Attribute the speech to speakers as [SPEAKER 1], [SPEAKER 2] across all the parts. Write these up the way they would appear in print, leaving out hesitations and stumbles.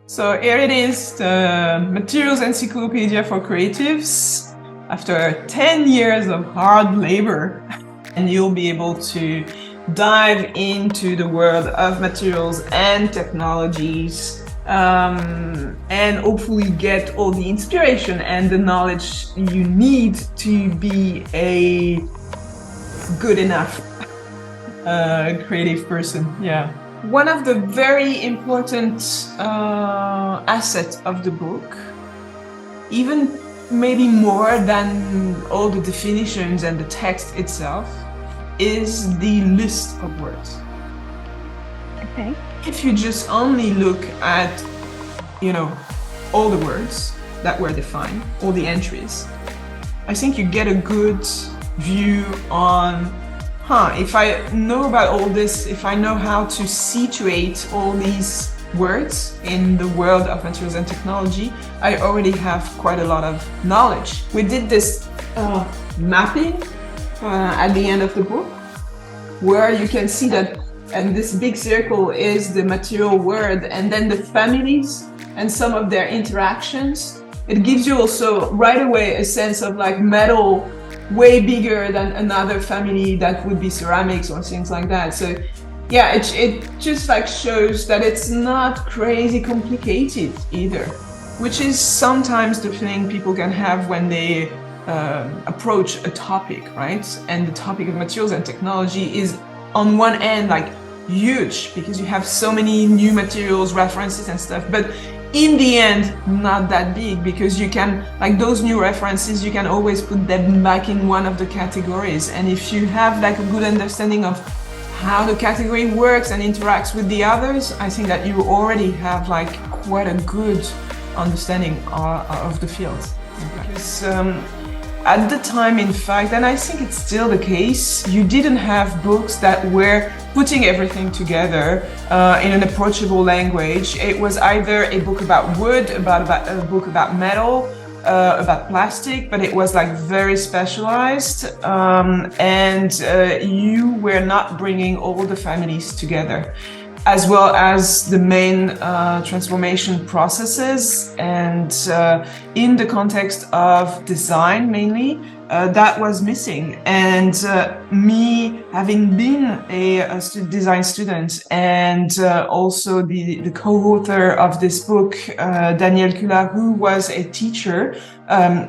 [SPEAKER 1] So here it is, the Materials Encyclopedia for Creatives, after 10 years of hard labor. And you'll be able to dive into the world of materials and technologies, and hopefully get all the inspiration and the knowledge you need to be a good enough creative person. Yeah. One of the very important assets of the book, even maybe more than all the definitions and the text itself, is the list of words.
[SPEAKER 2] Okay.
[SPEAKER 1] If you just only look at, all the words that were defined, all the entries, I think you get a good view on, if I know about all this, if I know how to situate all these words in the world of materials and technology, I already have quite a lot of knowledge. We did this mapping at the end of the book, where you can see that, and this big circle is the material word, and then the families and some of their interactions. It gives you also right away a sense of like metal way bigger than another family that would be ceramics or things like that. So yeah, it just like shows that it's not crazy complicated either, which is sometimes the feeling people can have when they approach a topic, right? And the topic of materials and technology is on one end like huge because you have so many new materials, references and stuff, but in the end not that big, because you can, like those new references, you can always put them back in one of the categories. And if you have like a good understanding of how the category works and interacts with the others, I think that you already have like quite a good understanding of the field. Because at the time, in fact, and I think it's still the case, you didn't have books that were putting everything together in an approachable language. It was either a book about wood, about a book about metal, about plastic, but it was like very specialized, and you were not bringing all the families together, as well as the main transformation processes. And in the context of design mainly, that was missing. And me having been a design student and also the co-author of this book, Daniel Kula, who was a teacher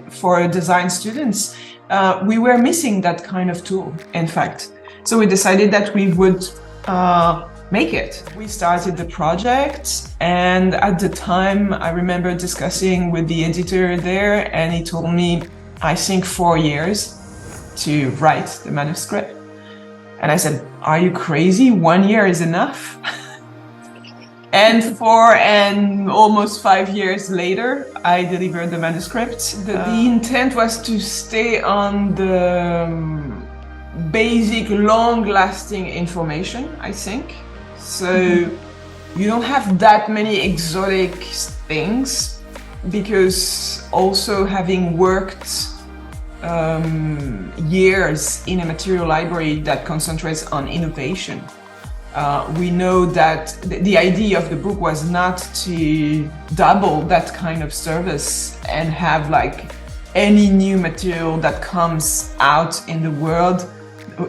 [SPEAKER 1] for design students, we were missing that kind of tool, in fact. So we decided that we would make it. We started the project, and at the time I remember discussing with the editor there, and he told me, I think 4 years to write the manuscript. And I said, are you crazy? 1 year is enough? And 4 and almost 5 years later, I delivered the manuscript. The intent was to stay on the basic, long-lasting information, I think. So you don't have that many exotic things, because also having worked years in a material library that concentrates on innovation, we know that the idea of the book was not to double that kind of service and have like any new material that comes out in the world,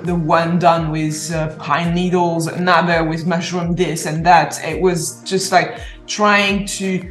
[SPEAKER 1] the one done with pine needles, another with mushroom this and that. It was just like trying to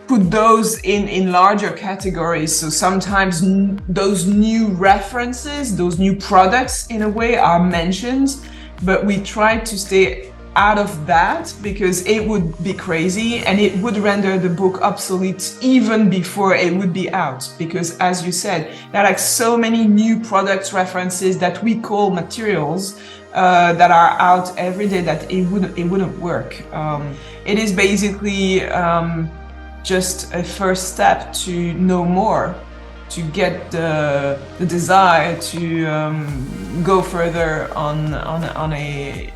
[SPEAKER 1] put those in larger categories. So sometimes those new references, those new products in a way are mentioned, but we try to stay out of that because it would be crazy and it would render the book obsolete even before it would be out. Because as you said, there are like so many new products references that we call materials that are out every day that it wouldn't work. It is basically just a first step to know more, to get the desire to go further on a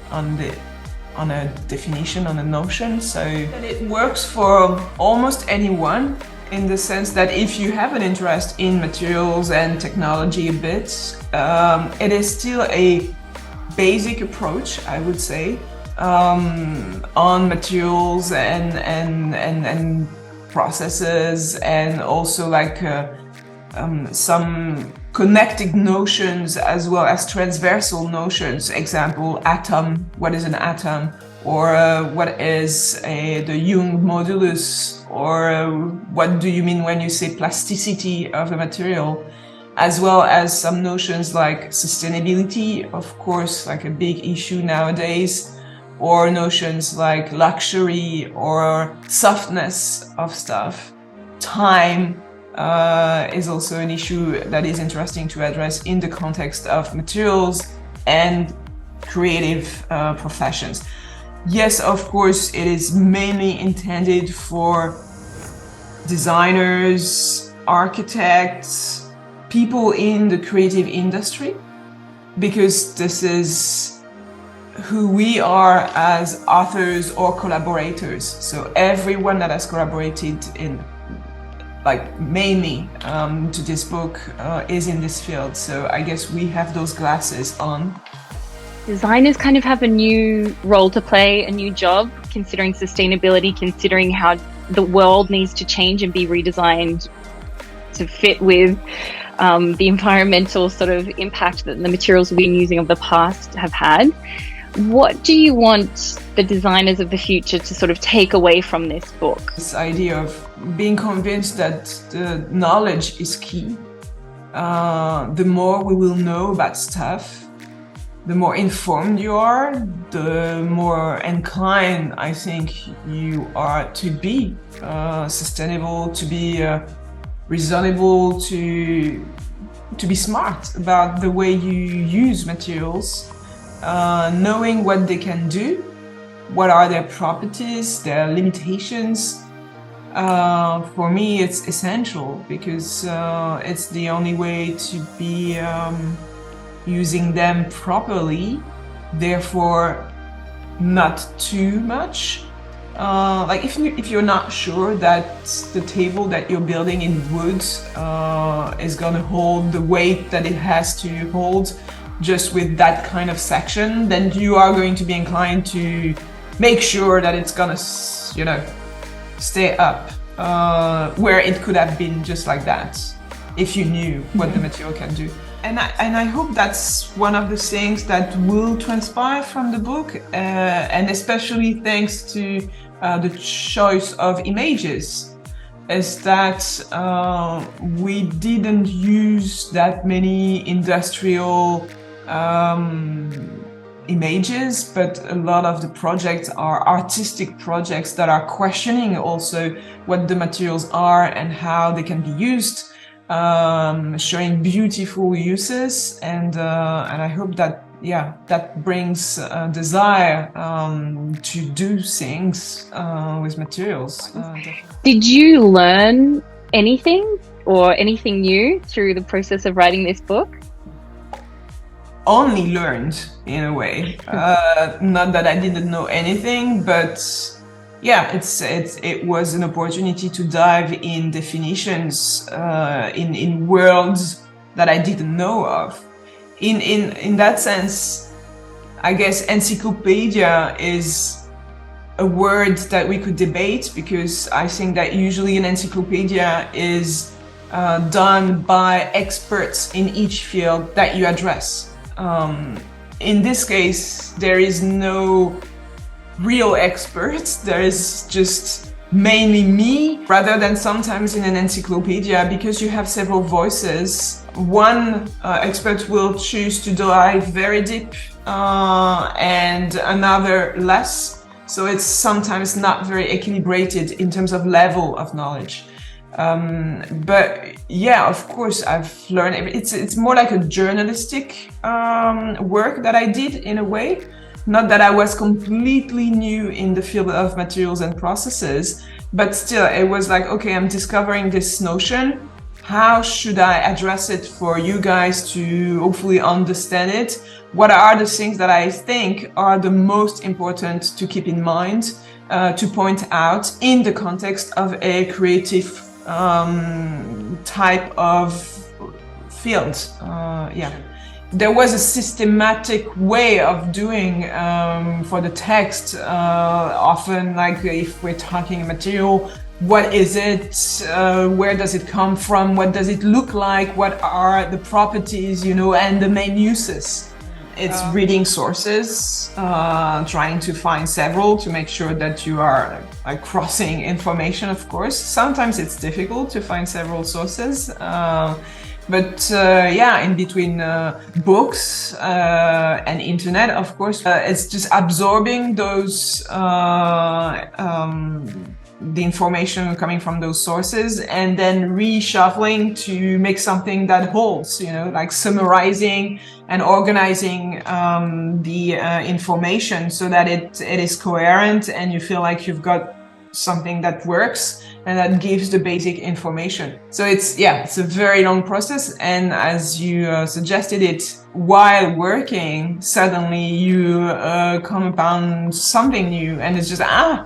[SPEAKER 1] definition, on a notion. So it works for almost anyone, in the sense that if you have an interest in materials and technology a bit, it is still a basic approach, I would say, on materials and processes, and also like some connected notions as well as transversal notions. Example, atom, what is an atom? Or what is the Young modulus? Or what do you mean when you say plasticity of a material? As well as some notions like sustainability, of course, like a big issue nowadays, or notions like luxury or softness of stuff. Time is also an issue that is interesting to address in the context of materials and creative professions. Yes, of course, it is mainly intended for designers, architects, people in the creative industry, because this is who we are as authors or collaborators. So everyone that has collaborated in, like, mainly to this book is in this field. So I guess we have those glasses on.
[SPEAKER 2] Designers kind of have a new role to play, a new job, considering sustainability, considering how the world needs to change and be redesigned to fit with the environmental sort of impact that the materials we've been using of the past have had. What do you want the designers of the future to sort of take away from this book?
[SPEAKER 1] This idea of being convinced that the knowledge is key. The more we will know about stuff, the more informed you are, the more inclined I think you are to be sustainable, to be reasonable, to be smart about the way you use materials, knowing what they can do, what are their properties, their limitations. For me, it's essential, because it's the only way to be using them properly, therefore not too much. Like if you're not sure that the table that you're building in wood is gonna hold the weight that it has to hold just with that kind of section, then you are going to be inclined to make sure that it's gonna, you know, stay up where it could have been just like that if you knew what the material can do. And I hope that's one of the things that will transpire from the book, and especially thanks to the choice of images, is that we didn't use that many industrial images, but a lot of the projects are artistic projects that are questioning also what the materials are and how they can be used, showing beautiful uses, and I hope that, yeah, that brings a desire to do things with materials.
[SPEAKER 2] Did you learn anything or anything new through the process of writing this book?
[SPEAKER 1] Only learned, in a way. Not that I didn't know anything, but yeah, it was an opportunity to dive in definitions, in worlds that I didn't know of. In that sense, I guess encyclopedia is a word that we could debate, because I think that usually an encyclopedia is done by experts in each field that you address. In this case, there is no real experts, there is just mainly me, rather than sometimes in an encyclopedia, because you have several voices. One expert will choose to dive very deep and another less, so it's sometimes not very equilibrated in terms of level of knowledge. But yeah, of course, I've learned. It's more like a journalistic work that I did, in a way. Not that I was completely new in the field of materials and processes, but still, it was like, okay, I'm discovering this notion. How should I address it for you guys to hopefully understand it? What are the things that I think are the most important to keep in mind, to point out in the context of a creative type of field? Yeah. there was a systematic way of doing for the text. Often, like if we're talking material, what is it? Where does it come from? What does it look like? What are the properties, and the main uses? It's reading sources, trying to find several to make sure that you are crossing information, of course. Sometimes it's difficult to find several sources. But in between books and internet, of course, it's just absorbing those the information coming from those sources and then reshuffling to make something that holds, like summarizing and organizing the information so that it is coherent and you feel like you've got something that works and that gives the basic information. So it's a very long process, and as you suggested it, while working, suddenly you come upon something new and it's just,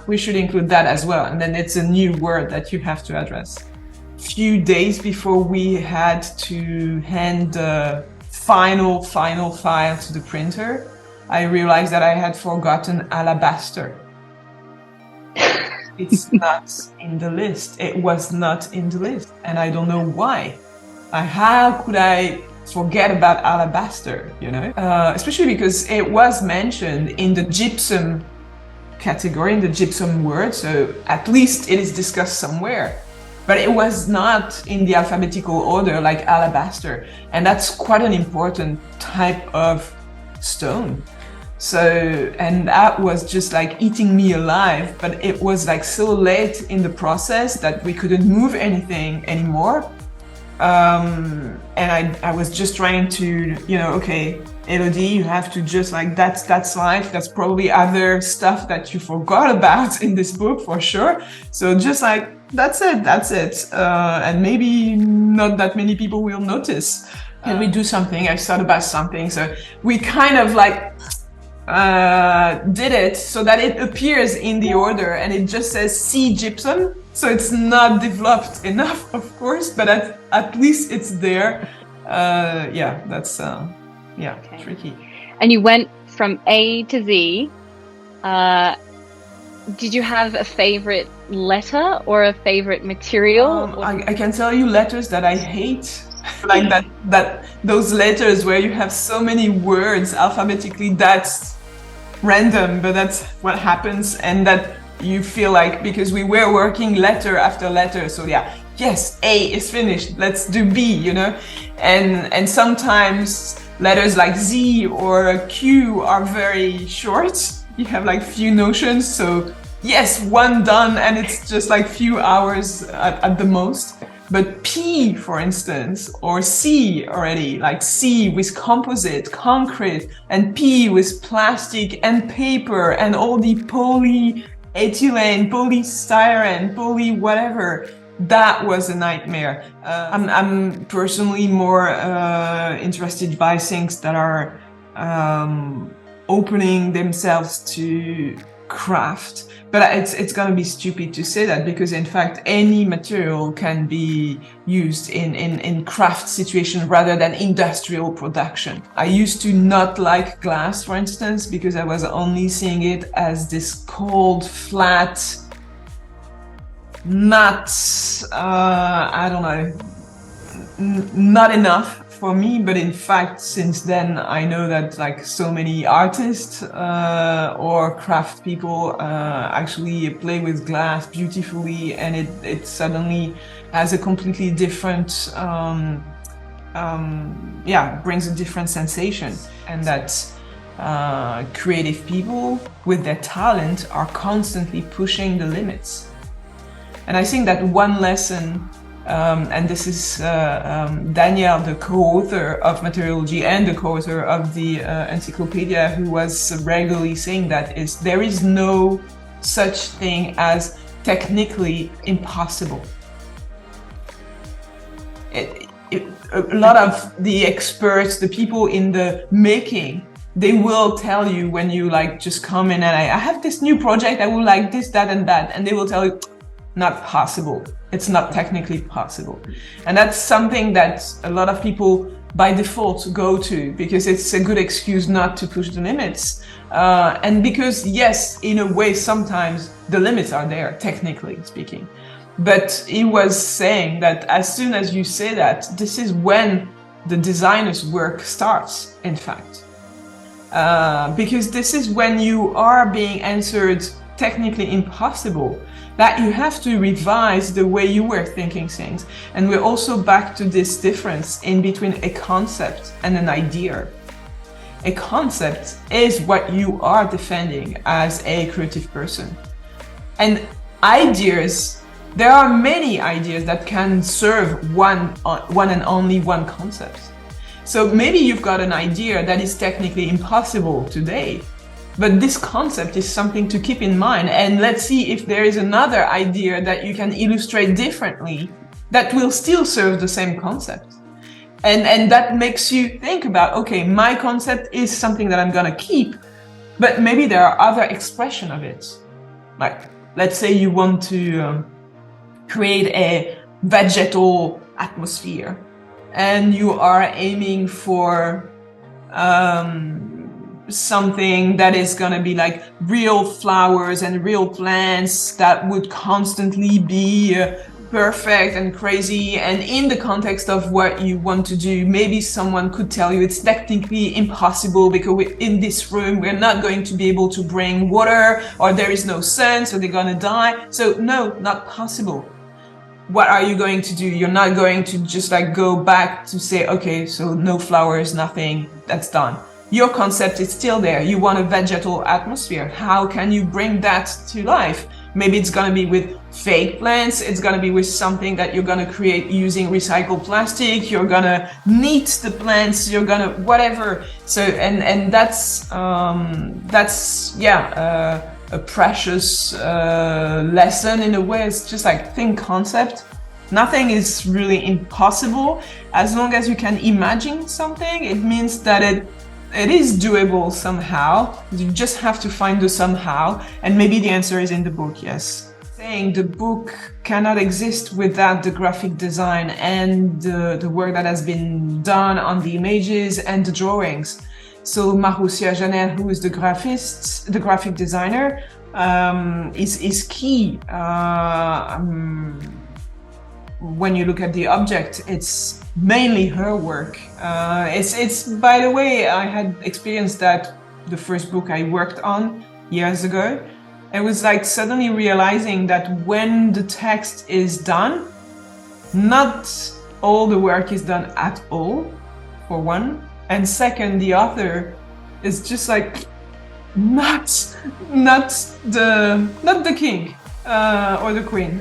[SPEAKER 1] we should include that as well, and then it's a new word that you have to address. Few days before we had to hand the final file to the printer, I realized that I had forgotten alabaster. It's not in the list. It was not in the list. And I don't know why. How could I forget about alabaster, Especially because it was mentioned in the gypsum category, in the gypsum word. So at least it is discussed somewhere. But it was not in the alphabetical order like alabaster. And that's quite an important type of stone. So, and that was just like eating me alive, but it was like so late in the process that we couldn't move anything anymore. And I was just trying to, okay, Élodie, you have to just that's life. That's probably other stuff that you forgot about in this book for sure. So just that's it. And maybe not that many people will notice. Can we do something? I thought about something. So we kind of did it so that it appears in the order and it just says C gypsum. So it's not developed enough, of course, but at least it's there. That's tricky.
[SPEAKER 2] And you went from A to Z. Did you have a favorite letter or a favorite material?
[SPEAKER 1] I can tell you letters that I hate. Like that those letters where you have so many words alphabetically, that's random, but that's what happens, and that you feel like, because we were working letter after letter, so yes, A is finished, let's do B, and sometimes letters like Z or Q are very short, you have few notions, so yes, one done, and it's just few hours at the most. But P, for instance, or C already, like C with composite, concrete, and P with plastic and paper and all the polyethylene, polystyrene, poly whatever, that was a nightmare. I'm personally more interested by things that are opening themselves to craft. But it's gonna be stupid to say that, because in fact any material can be used in craft situation rather than industrial production. I used to not like glass, for instance, because I was only seeing it as this cold, flat, not not enough for me. But in fact, since then, I know that so many artists or craft people actually play with glass beautifully, and it suddenly has a completely different, brings a different sensation, and that creative people with their talent are constantly pushing the limits. And I think that one lesson, and this is Daniel, the co-author of Materiology and the co-author of the Encyclopedia, who was regularly saying that, is there is no such thing as technically impossible. A lot of the experts, the people in the making, they will tell you when you just come in and I have this new project, I would like this, that, and that, and they will tell you, not possible. It's not technically possible. And that's something that a lot of people by default go to, because it's a good excuse not to push the limits. And because, yes, in a way, sometimes the limits are there, technically speaking. But he was saying that as soon as you say that, this is when the designer's work starts, in fact. Because this is when you are being answered technically impossible, that you have to revise the way you were thinking things. And we're also back to this difference in between a concept and an idea. A concept is what you are defending as a creative person. And ideas, there are many ideas that can serve one and only one concept. So maybe you've got an idea that is technically impossible today, but this concept is something to keep in mind. And let's see if there is another idea that you can illustrate differently that will still serve the same concept. And that makes you think about, okay, my concept is something that I'm gonna keep, but maybe there are other expressions of it. Like, let's say you want to create a vegetal atmosphere, and you are aiming for something that is gonna be like real flowers and real plants that would constantly be perfect and crazy. And in the context of what you want to do, maybe someone could tell you it's technically impossible because in this room we're not going to be able to bring water, or there is no sun, so they're gonna die. So no, not possible. What are you going to do? You're not going to just like go back to say, okay, so no flowers, nothing, that's done. Your concept is still there. You want a vegetal atmosphere. How can you bring that to life? Maybe it's gonna be with fake plants. It's gonna be with something that you're gonna create using recycled plastic. You're gonna knead the plants. You're gonna whatever. So and that's a precious lesson in a way. It's just like think concept. Nothing is really impossible as long as you can imagine something. It means that it is doable somehow. You just have to find the somehow, and maybe the answer is in the book, yes. Saying the book cannot exist without the graphic design and the work that has been done on the images and the drawings. So Marussia Janer, who is the graphic designer, is key. When you look at the object, it's mainly her work. It's by the way, I had experienced that the first book I worked on years ago. It was like suddenly realizing that when the text is done, not all the work is done at all, for one. And second, the author is just like not the king. Or the queen.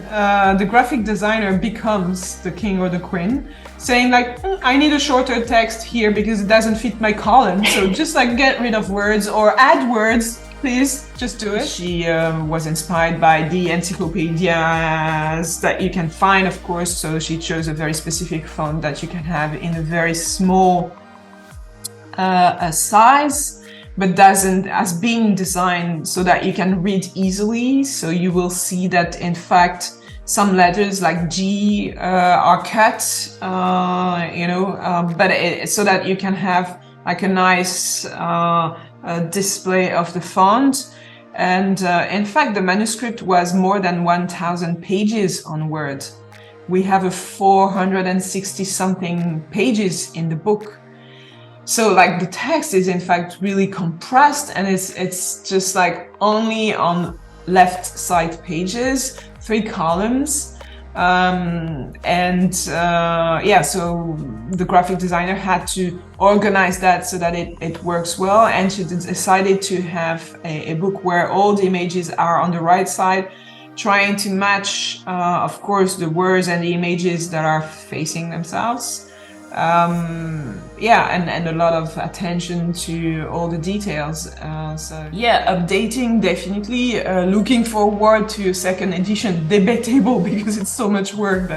[SPEAKER 1] The graphic designer becomes the king or the queen, saying like, I need a shorter text here because it doesn't fit my column, so just like get rid of words or add words, please, just do it. She was inspired by the encyclopedias that you can find, of course, so she chose a very specific font that you can have in a very small size, but as being designed so that you can read easily. So you will see that in fact some letters like G are cut, but so that you can have like a nice display of the font. And in fact, the manuscript was more than 1,000 pages on Word. We have a 460 something pages in the book. So like the text is in fact really compressed, and it's just like only on left side pages, 3 columns. So the graphic designer had to organize that so that it works well, and she decided to have a book where all the images are on the right side, trying to match, of course, the words and the images that are facing themselves. And a lot of attention to all the details. Updating definitely. Looking forward to a second edition. Debatable because it's so much work.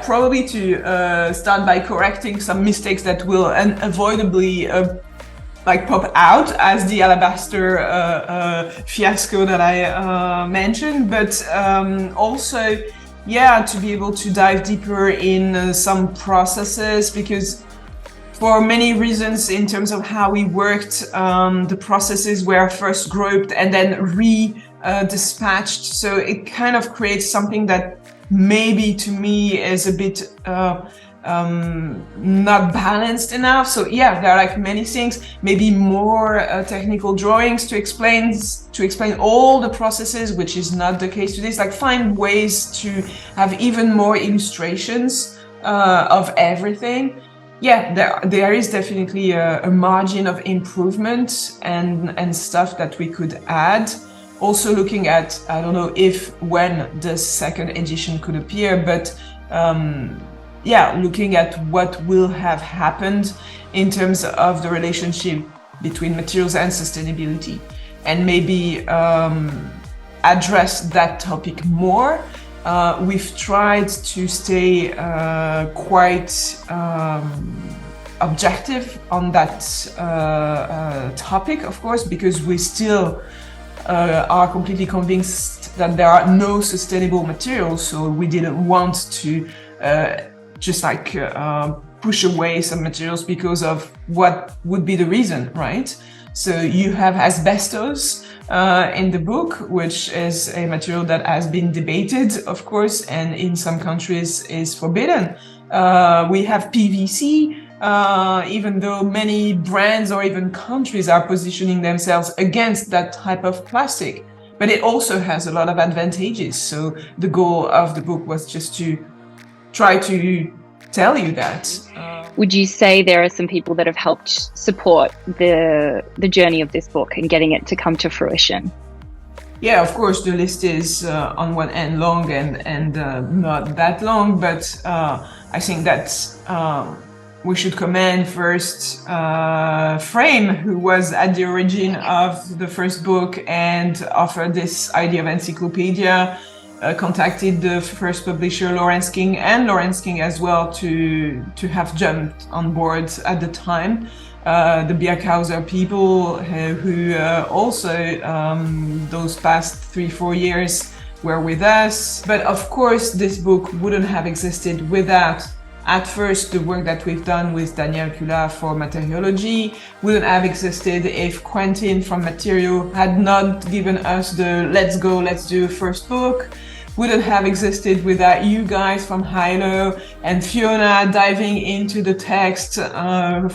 [SPEAKER 1] Probably to start by correcting some mistakes that will unavoidably pop out, as the alabaster fiasco that I mentioned, but also yeah, to be able to dive deeper in some processes, because for many reasons in terms of how we worked, the processes were first grouped and then dispatched. So it kind of creates something that maybe to me is a bit not balanced enough. So yeah, there are like many things, maybe more technical drawings to explain all the processes, which is not the case today. It's like find ways to have even more illustrations of everything. Yeah, there is definitely a margin of improvement and stuff that we could add. Also looking at, I don't know when the second edition could appear, but yeah, looking at what will have happened in terms of the relationship between materials and sustainability, and maybe address that topic more. We've tried to stay quite objective on that topic, of course, because we still are completely convinced that there are no sustainable materials. So we didn't want to just like push away some materials because of what would be the reason, right? So you have asbestos in the book, which is a material that has been debated, of course, and in some countries is forbidden. We have PVC, even though many brands or even countries are positioning themselves against that type of plastic. But it also has a lot of advantages. So the goal of the book was just to try to tell you that.
[SPEAKER 2] Would you say there are some people that have helped support the journey of this book and getting it to come to fruition?
[SPEAKER 1] Yeah, of course, the list is on one end long and not that long, but I think that we should commend first Frame, who was at the origin of the first book and offered this idea of Encyclopedia. Contacted the first publisher, Lawrence King, and Lawrence King as well, to have jumped on board at the time. The Bierkhauser people who also those past 3-4 years were with us. But of course, this book wouldn't have existed without, at first, the work that we've done with Daniel Culat for Materiology, wouldn't have existed if Quentin from Material had not given us the let's do a first book, wouldn't have existed without you guys from Hyloh and Fiona diving into the text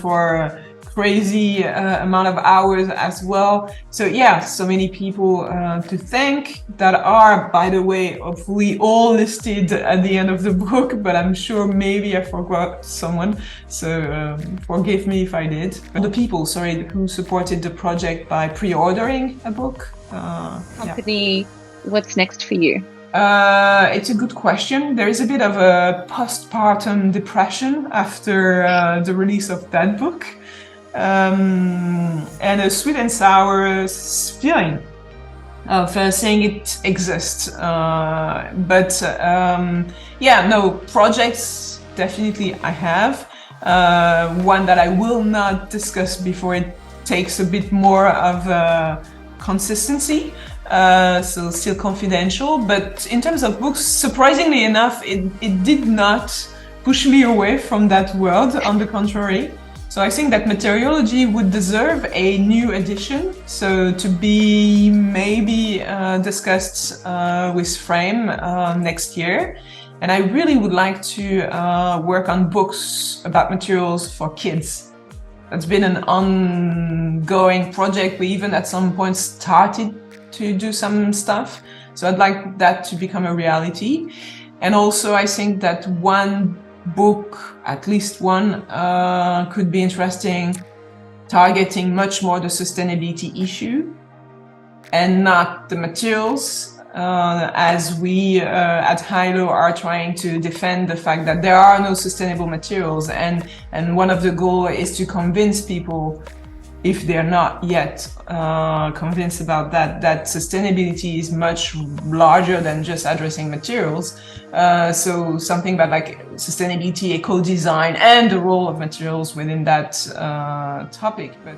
[SPEAKER 1] for crazy amount of hours as well. So yeah, so many people to thank that are, by the way, hopefully all listed at the end of the book, but I'm sure maybe I forgot someone, so forgive me if I did. But the people, who supported the project by pre-ordering a book.
[SPEAKER 2] Company, what's next for you?
[SPEAKER 1] It's a good question. There is a bit of a postpartum depression after the release of that book. And a sweet and sour feeling of saying it exists. Projects definitely I have. One that I will not discuss before it takes a bit more of consistency. So still confidential. But in terms of books, surprisingly enough, it did not push me away from that world. On the contrary. So I think that Materiology would deserve a new edition, so to be maybe discussed with Frame next year. And I really would like to work on books about materials for kids. That's been an ongoing project. We even at some point started to do some stuff. So I'd like that to become a reality. And also I think that one book, at least one, could be interesting, targeting much more the sustainability issue and not the materials, as we at Hyloh are trying to defend the fact that there are no sustainable materials, and one of the goals is to convince people, if they're not yet convinced about that sustainability is much larger than just addressing materials. So something about like sustainability, eco-design, and the role of materials within that topic. But